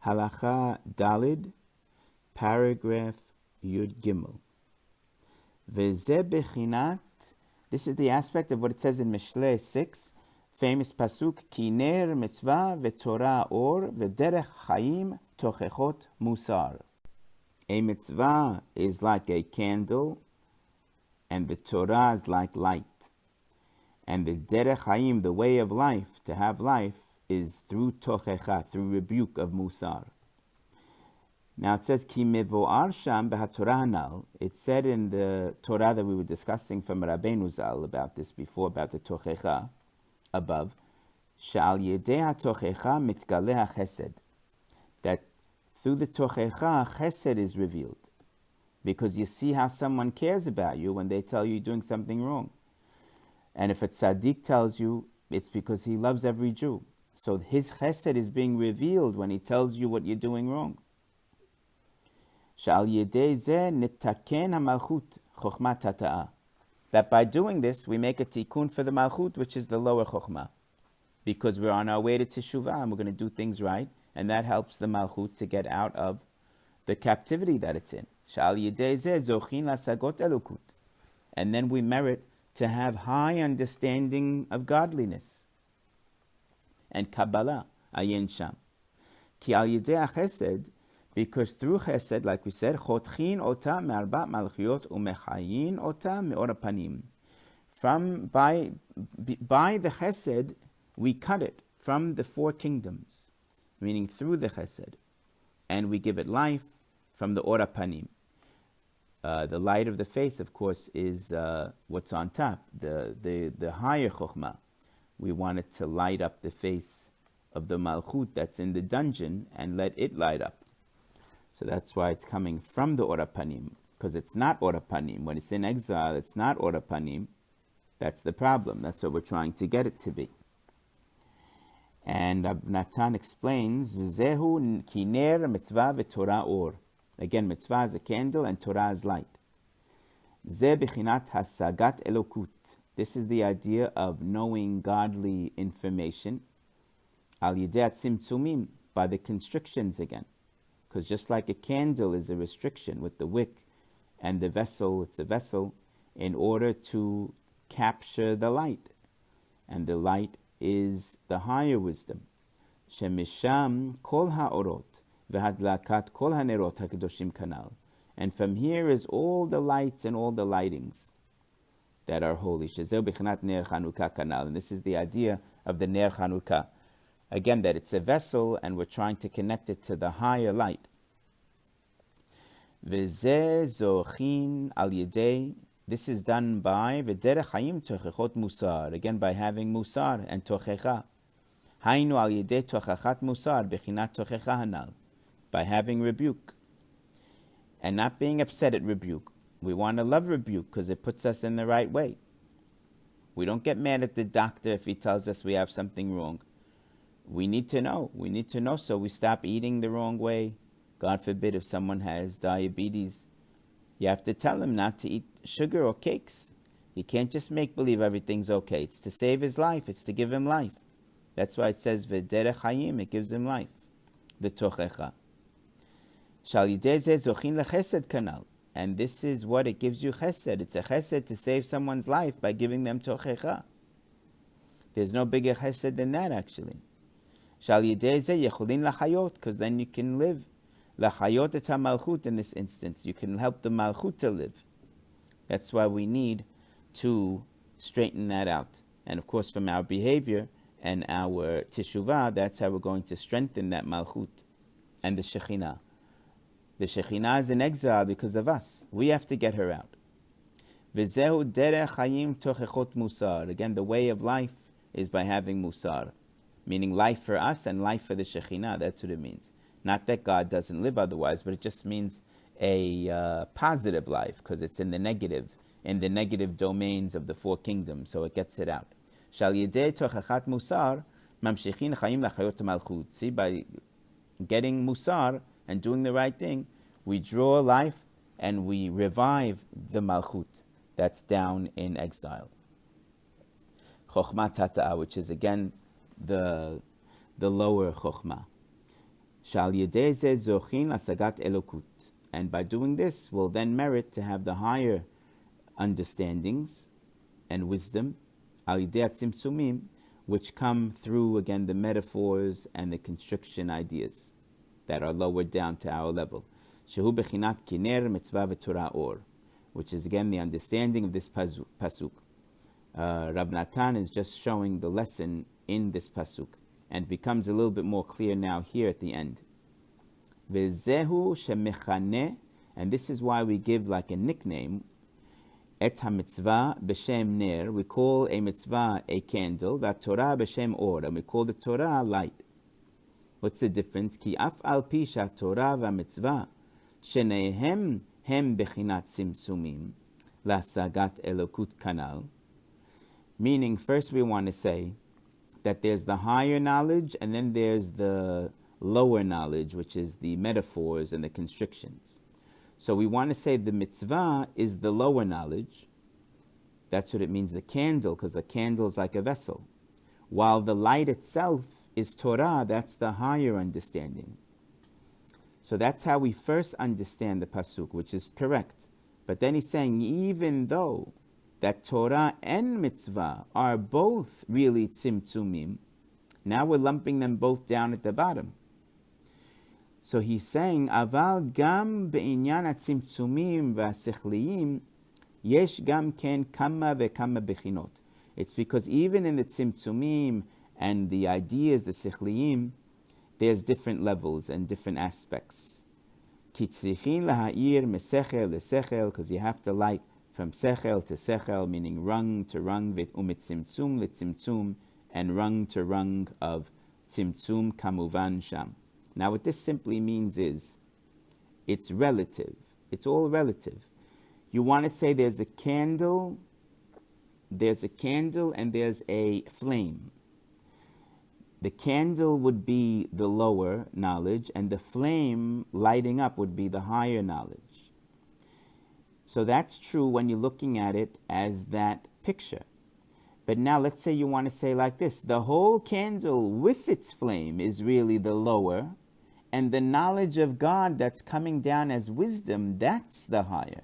Halacha Dalid, paragraph Yud Gimel. V'zeh bechinat, this is the aspect of what it says in Mishlei 6, famous pasuk, Ki ner mitzvah v'torah or v'derech Chaim tochechot musar. A mitzvah is like a candle, and the Torah is like light. And the derech Chaim, the way of life, to have life, is through tochecha, through rebuke of musar. Now it says, Ki mevo'ar sham b'haTorah hanal. It's said in the Torah that we were discussing from Rabbeinu Zal about this before, about the tochecha, above, Sha'al yedei ha'tochecha mitgaleh ha'chesed. That through the tochecha, chesed is revealed. Because you see how someone cares about you when they tell you you're doing something wrong. And if a tzaddik tells you, it's because he loves every Jew. So his chesed is being revealed when he tells you what you're doing wrong. Sha'al yedei zeh nitaken ha'malchut chokhmah tata'ah. That by doing this, we make a tikkun for the malchut, which is the lower chokhmah. Because we're on our way to teshuvah and we're going to do things right. And that helps the malchut to get out of the captivity that it's in. Sha'al yedei zeh zochin lasagot elukut. And then we merit to have high understanding of godliness and Kabbalah, ayin sham. Ki al yedei chesed, because through chesed, like we said, chotchin ota me'arba malchiot u'mechayin ota me'or panim. By the chesed, we cut it from the four kingdoms, meaning through the chesed, and we give it life from the or panim. The light of the face, of course, is what's on top, the higher chokhmah. We want it to light up the face of the malchut that's in the dungeon and let it light up. So that's why it's coming from the or panim, because it's not or panim. When it's in exile, it's not or panim. That's the problem. That's what we're trying to get it to be. And Natan explains, V'zehu ki ner mitzvah v'torah or. Again, mitzvah is a candle and Torah is light. Ze bechinat hasagat elokut. This is the idea of knowing godly information. Al yedei tzimtzumim, by the constrictions again. Because just like a candle is a restriction with the wick and the vessel, it's a vessel, in order to capture the light. And the light is the higher wisdom. Shemisham kol ha'orot. V'hadlakat kol hanerot hakadoshim kanal, and from here is all the lights and all the lightings that are holy. Shezeu b'chanat ner Chanukah kanal, and this is the idea of the ner Chanukah. Again, that it's a vessel, and we're trying to connect it to the higher light. V'zeh zochin al yedei. This is done by v'derech Chaim tochechot musar. Again, by having musar and tochecha. Hainu al yedei tochechat musar b'chinat tochecha hanal. By having rebuke and not being upset at rebuke. We want to love rebuke because it puts us in the right way. We don't get mad at the doctor if he tells us we have something wrong. We need to know. We need to know so we stop eating the wrong way. God forbid if someone has diabetes, you have to tell him not to eat sugar or cakes. You can't just make believe everything's okay. It's to save his life. It's to give him life. That's why it says v'derech Chaim, it gives him life. The tochecha. And this is what it gives you chesed. It's a chesed to save someone's life by giving them tochecha. There's no bigger chesed than that, actually. Because then you can live. Lachayot et malchut in this instance. You can help the malchut to live. That's why we need to straighten that out. And of course, from our behavior and our teshuvah, that's how we're going to strengthen that malchut and the Shekhinah. The Shekhinah is in exile because of us. We have to get her out. V'zehu derech Chaim tochechot musar. Again, the way of life is by having musar, meaning life for us and life for the Shekhinah. That's what it means. Not that God doesn't live otherwise, but it just means a positive life because it's in the negative domains of the four kingdoms, so it gets it out. Shal yedei tochechat musar mamshichin Chaim lachayot malchut. See, by getting musar and doing the right thing, we draw life and we revive the malchut that's down in exile. Chokhmah tata'ah, which is again the lower chokhmah. Shal yedei zeh zochin lasagat elokut. And by doing this, we'll then merit to have the higher understandings and wisdom, al yedei tzimtzumim, which come through, again, the metaphors and the constriction ideas that are lowered down to our level. Shehu bechinat kiner mitzvah v'torah or, which is, again, the understanding of this pasuk. Rav Natan is just showing the lesson in this pasuk, and becomes a little bit more clear now here at the end. V'zehu shemechaneh, and this is why we give like a nickname, et ha-mitzvah b'shem ner, we call a mitzvah a candle, v'torah b'shem or, and we call the Torah light. What's the difference? Ki af al pi sha-torah v'mitzvah shenehem hem bechinat tzimtzumim lasagat elokut kanal. Meaning, first we want to say that there's the higher knowledge and then there's the lower knowledge, which is the metaphors and the constrictions. So we want to say the mitzvah is the lower knowledge. That's what it means, the candle, because the candle is like a vessel. While the light itself is Torah, that's the higher understanding. So that's how we first understand the pasuk, which is correct. But then he's saying, even though that Torah and mitzvah are both really tzimtzumim, now we're lumping them both down at the bottom. So he's saying, aval gam be'inyan hatzimtzumim v'asechliyim yesh gam ken kama ve'kama bechinot. It's because even in the tzimtzumim and the ideas, the sechliyim, there's different levels and different aspects. Ki tzrichin laha'ir mesechel lesechel, because you have to light from sechel to sechel, meaning rung to rung, umitzimtzum litzimtzum, and rung to rung of tzimtzum kamuvan sham. Now what this simply means is, it's relative. It's all relative. You want to say there's a candle and there's a flame. The candle would be the lower knowledge, and the flame lighting up would be the higher knowledge. So that's true when you're looking at it as that picture. But now let's say you want to say like this, the whole candle with its flame is really the lower, and the knowledge of God that's coming down as wisdom, that's the higher.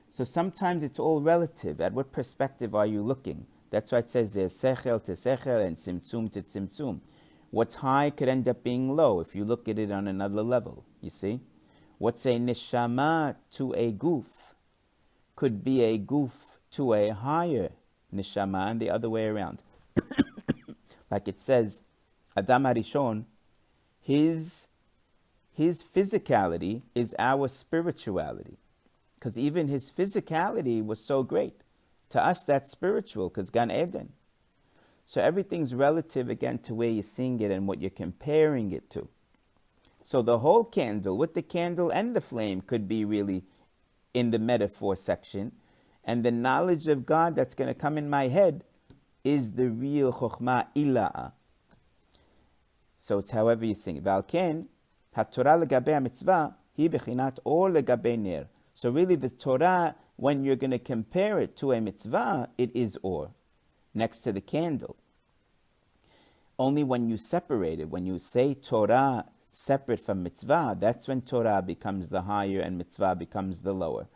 So sometimes it's all relative. At what perspective are you looking? That's why it says there's sechel to sechel and tzimtzum to tzimtzum. What's high could end up being low if you look at it on another level, you see? What's a neshama to a goof could be a goof to a higher neshama, and the other way around. Like it says, Adam HaRishon, his physicality is our spirituality. Because even his physicality was so great. To us, that's spiritual, because Gan Eden. So everything's relative, again, to where you're seeing it and what you're comparing it to. So the whole candle, with the candle and the flame, could be really in the metaphor section. And the knowledge of God that's going to come in my head is the real chokhmah ila'a. So it's however you sing it. V'alken, ha-Torah legabei ha-mitzvah, hi bechinat or legabei ner. So really the Torah, when you're going to compare it to a mitzvah, it is or, next to the candle. Only when you separate it, when you say Torah separate from mitzvah, that's when Torah becomes the higher and mitzvah becomes the lower.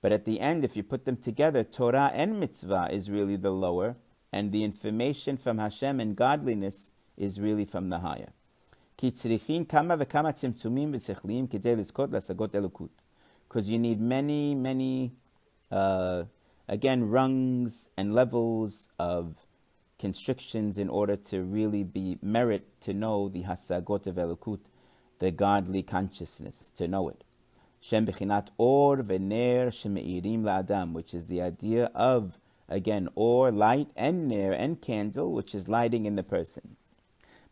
But at the end, if you put them together, Torah and mitzvah is really the lower, and the information from Hashem and godliness is really from the higher. Because you need many, again, rungs and levels of constrictions in order to really be merit to know the hasagot of Elokut, the godly consciousness, to know it. Shem bechinat or vener shemeirim la'adam, which is the idea of, again, or, light, and ner, and candle, which is lighting in the person.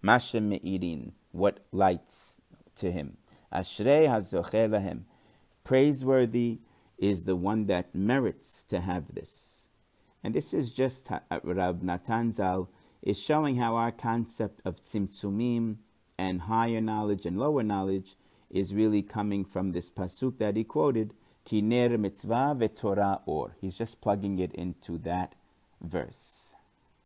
Mashem meirin, what lights to him. Ashrei hazocher lahem. Praiseworthy is the one that merits to have this. And this is just Rav Natan Zal is showing how our concept of tzimtzumim and higher knowledge and lower knowledge is really coming from this pasuk that he quoted, Ki ner mitzvah ve'torah or. He's just plugging it into that verse.